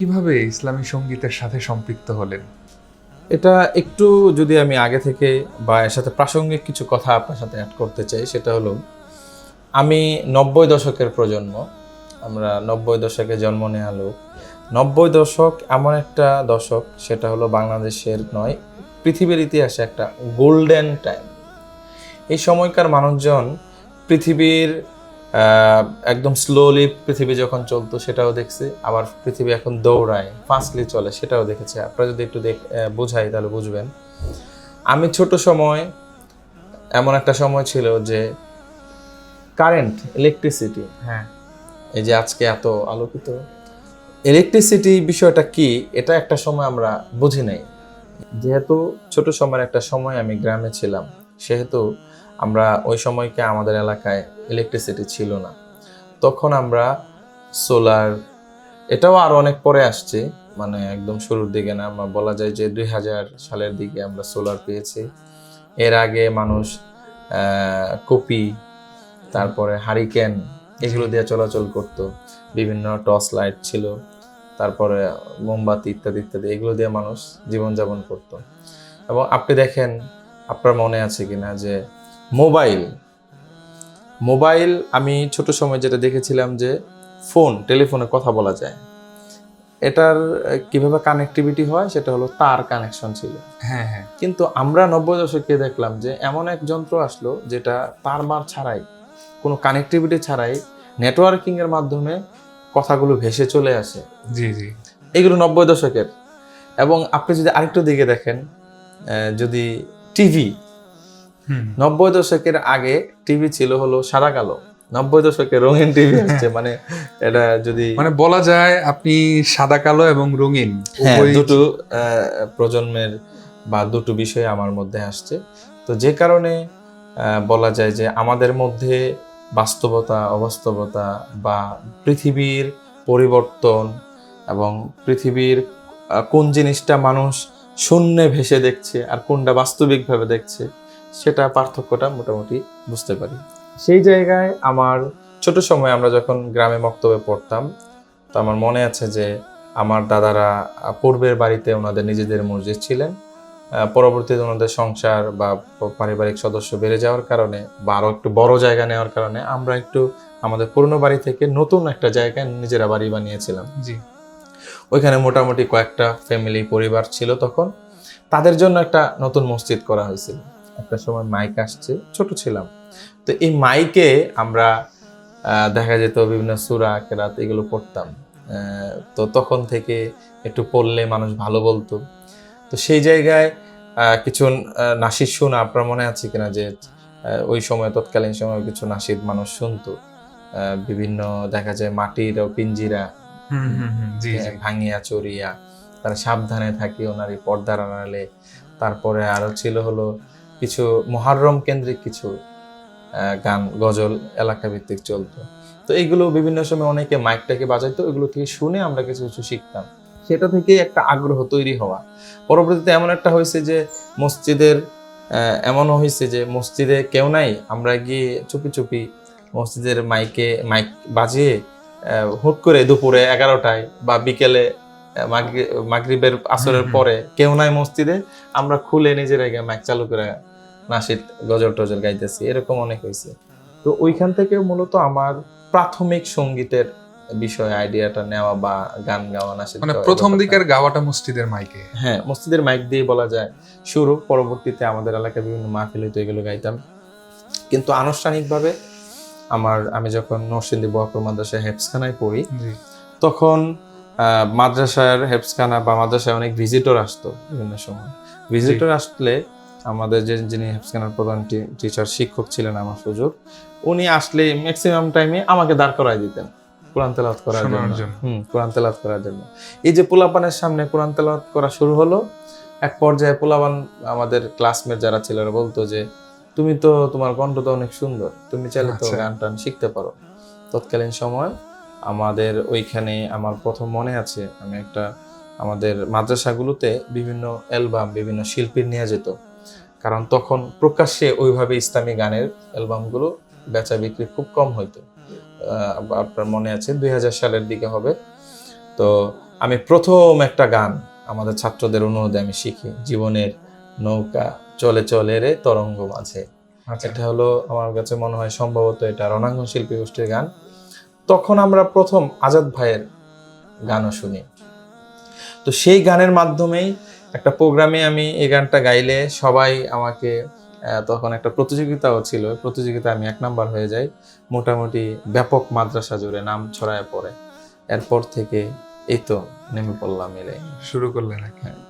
কিভাবে ইসলামী সঙ্গীতের সাথে সম্পৃক্ত হলেন? এটা একটু যদি আমি আগে থেকে বা এর সাথে প্রাসঙ্গিক কিছু কথা আপনার সাথে অ্যাড করতে চাই, সেটা হলো আমি ৯০ দশকের প্রজন্ম। আমরা ৯০ দশকে জন্ম নেওয়া লোক। ৯০ দশক এমন একটা দশক, সেটা হলো বাংলাদেশের নয়, পৃথিবীর ইতিহাসে একটা গোল্ডেন টাইম। এই সময়কার মানুষজন পৃথিবীর একদম স্লোলি পৃথিবী যখন চলতো সেটাও দেখছে, আবার পৃথিবী এখন দৌড়ায় ফাস্টলি চলে সেটাও দেখেছে। আপনারা যদি একটু বোঝাই তাহলে বুঝবেন। আমি ছোট সময়, এমন একটা সময় ছিল যে কারেন্ট, ইলেকট্রিসিটি, হ্যাঁ, এই যে আজকে এত আলোকিত ইলেকট্রিসিটি বিষয়টা কি, এটা একটা সময় আমরা বুঝি নাই। যেহেতু ছোট সময়ের একটা সময় আমি গ্রামে ছিলাম, সেহেতু আমরা ওই সময়কে আমাদের এলাকায় ইলেকট্রিসিটি ছিল না। তখন আমরা সোলার, এটাও আরো অনেক পরে আসছে, মানে একদম শুরুর দিকে না, আমরা বলা যায় যে ২০০০ সালের দিকে আমরা সোলার পেয়েছি। এর আগে মানুষ কপি, তারপরে হারিকেন, এগুলো দিয়ে চলাচল করতো। বিভিন্ন টর্চ লাইট ছিল, তারপরে মোমবাতি ইত্যাদি ইত্যাদি, এগুলো দিয়ে মানুষ জীবনযাপন করতো। এবং আপনি দেখেন, আপনার মনে আছে কিনা যে মোবাইল মোবাইল আমি ছোট সময় যেটা দেখেছিলাম যে টেলিফোনে কথা বলা যায়। এটার কিভাবে কানেক্টিভিটি হয় সেটা হলো তার কানেকশন ছিল। হ্যাঁ, হ্যাঁ। কিন্তু আমরা ৯০ দশকে দেখলাম যে এমন এক যন্ত্র আসলো যেটা তার মার ছাড়াই, কোনো কানেক্টিভিটি ছাড়াই, নেটওয়ার্কিং এর মাধ্যমে কথাগুলো ভেসে চলে আসে। জি, জি। এগুলো ৯০ দশকের। এবং আপনি যদি আরেকটু দিকে দেখেন, যদি টিভি, ৯০ দশকের আগে টিভি ছিল হলো সাদা কালো, ৯০ দশকে রঙিন টিভি আসছে। মানে এটা যদি মানে বলা যায় আপনি সাদা কালো এবং রঙিন দুটো প্রজন্মের বা দুটো বিষয় আমার মধ্যে আসছে। তো যে কারণে বলা যায় যে আমাদের মধ্যে বাস্তবতা, অবাস্তবতা বা পৃথিবীর পরিবর্তন এবং পৃথিবীর কোন জিনিসটা মানুষ শূন্যে ভেসে দেখছে আর কোনটা বাস্তবিকভাবে দেখছে, সেটা পার্থক্যটা মোটামুটি বুঝতে পারি। সেই জায়গায় আমার ছোট সময় আমরা যখন গ্রামে মক্তবে পড়তাম, তো আমার মনে আছে যে আমার দাদারা পূর্বের বাড়িতে ওনাদের নিজেদের মসজিদ ছিলেন। পরবর্তীতে ওনাদের সংসার বা পারিবারিক সদস্য বেড়ে যাওয়ার কারণে বা আরও একটু বড় জায়গা নেওয়ার কারণে আমরা একটু আমাদের পুরনো বাড়ি থেকে নতুন একটা জায়গায় নিজেরা বাড়ি বানিয়েছিলাম। জি। ওইখানে মোটামুটি কয়েকটা ফ্যামিলি পরিবার ছিল তখন। তাদের জন্য একটা নতুন মসজিদ করা হয়েছিল। একটা সময় মাইক আসছে, ছোট ছিলাম। তো এই মাইকে আমরা দেখা যেত বিভিন্ন সূরা কেরাত এগুলো পড়তাম। তো তখন থেকে একটু পড়লে মানুষ ভালো বলতো। তো সেই জায়গায় কিছু নাশিদ শোনা, আপনার মনে আছে কিনা যে ওই সময়, তৎকালীন সময় কিছু নাশিদ মানুষ শুনতো। বিভিন্ন দেখা যায় মাটির পিঞ্জিরা জি, জি। ভাঙিয়া চড়িয়া, তারা সাবধানে থাকি ওনার এই পর্দার আড়ালে। তারপরে আরো ছিল হলো কিছু মুহাররম কেন্দ্রিক কিছু গান, গজল এলাকা ভিত্তিক চলতো। তো এইগুলো বিভিন্ন সময় অনেকে মাইকটাকে বাজাইতো, এগুলো থেকে শুনে আমরা কিছু কিছু শিখতাম। সেটা থেকে একটা আগ্রহ তৈরি হওয়া। পরবর্তীতে এমন একটা হয়েছে যে মসজিদের এমনও হয়েছে যে মসজিদে কেউ নাই, আমরা গিয়ে চুপি চুপি মসজিদের মাইক বাজিয়ে হুট করে দুপুরে 11টায় বা বিকেলে মাগরিবের আসরের পরে কেউ নাই মসজিদে, আমরা খুলে নিজের আগে মাইক চালু করে নাশিদ গজল টজল গাইতেছি, এরকম অনেক হয়েছে। তো ওইখান থেকে মূলত আমার প্রাথমিক সঙ্গীতের বিষয়ে আইডিয়াটা নেওয়া বা গান গাওয়া, নাশিদ মানে গাওয়া, প্রথম ব্যাপারটা। দিকের গাওয়াটা মসজিদের মাইকে। হ্যাঁ, মসজিদের মাইক দিয়ে বলা যায় শুরু। পরবর্তীতে আমাদের এলাকায় বিভিন্ন মাহফিল হইতো, এগুলো গাইতাম। কিন্তু আনুষ্ঠানিকভাবে আমি যখন নরসিংদী বোয়াপুর মাদ্রাসায় হেফজখানায় পড়ি, তখন মাদ্রাসার হেফজখানা বা মাদ্রাসায় অনেক ভিজিটর আসতো বিভিন্ন সময়। ভিজিটর আসলে আমাদের যিনি হেফজখানার প্রধান টিচার শিক্ষক ছিলেন আমার হুজুর, উনি আসলে ম্যাক্সিমাম টাইমে আমাকে দাঁড় করায় দিতেন কোরআন তেলাওয়াত করার জন্য। কোরআন তেলাওয়াত করার জন্য। এই যে পোলাপানের সামনে কোরআন তেলাওয়াত করা শুরু হলো, এক পর্যায়ে পোলাপান আমাদের ক্লাসমেট যারা ছিল বলতো যে তুমি তো, তোমার কণ্ঠ তো অনেক সুন্দর, তুমি চাইলে তো গান টান শিখতে পারো। তৎকালীন সময় আমাদের ওইখানে আমার প্রথম মনে আছে, আমি আমাদের মাদ্রাসাগুলোতে বিভিন্ন অ্যালবাম বিভিন্ন শিল্পীর নিয়ে যেত, কারণ তখন প্রকাশ্যে ওইভাবে ইসলামী গানের অ্যালবামগুলো বেচা বিক্রি খুব কম হইতো। আপনার মনে আছে ২০০০ সালের দিকে হবে। তো আমি প্রথম একটা গান আমাদের ছাত্রদের অনুরোধে আমি শিখি, জীবনের নৌকা চলে চলে রে তরঙ্গ মাঝে। আচ্ছা এটা হলো আমার কাছে মনে হয় সম্ভবত এটা রণাঙ্গন শিল্পী গোষ্ঠীর গান। তখন আমরা প্রথম আজাদ ভাইয়ের গানও শুনি। তো সেই গানের মাধ্যমেই একটা প্রোগ্রামে আমি এই গানটা গাইলে সবাই আমাকে তখন একটা প্রতিযোগিতাও ছিল, প্রতিযোগিতায় আমি 1 নাম্বার হয়ে যাই, মোটামুটি ব্যাপক মাদ্রাসা জুড়ে নাম ছড়ায় পড়ে। এরপর থেকে এই তো নেমে পড়লাম এলে। শুরু করলেন নাকি? হ্যাঁ।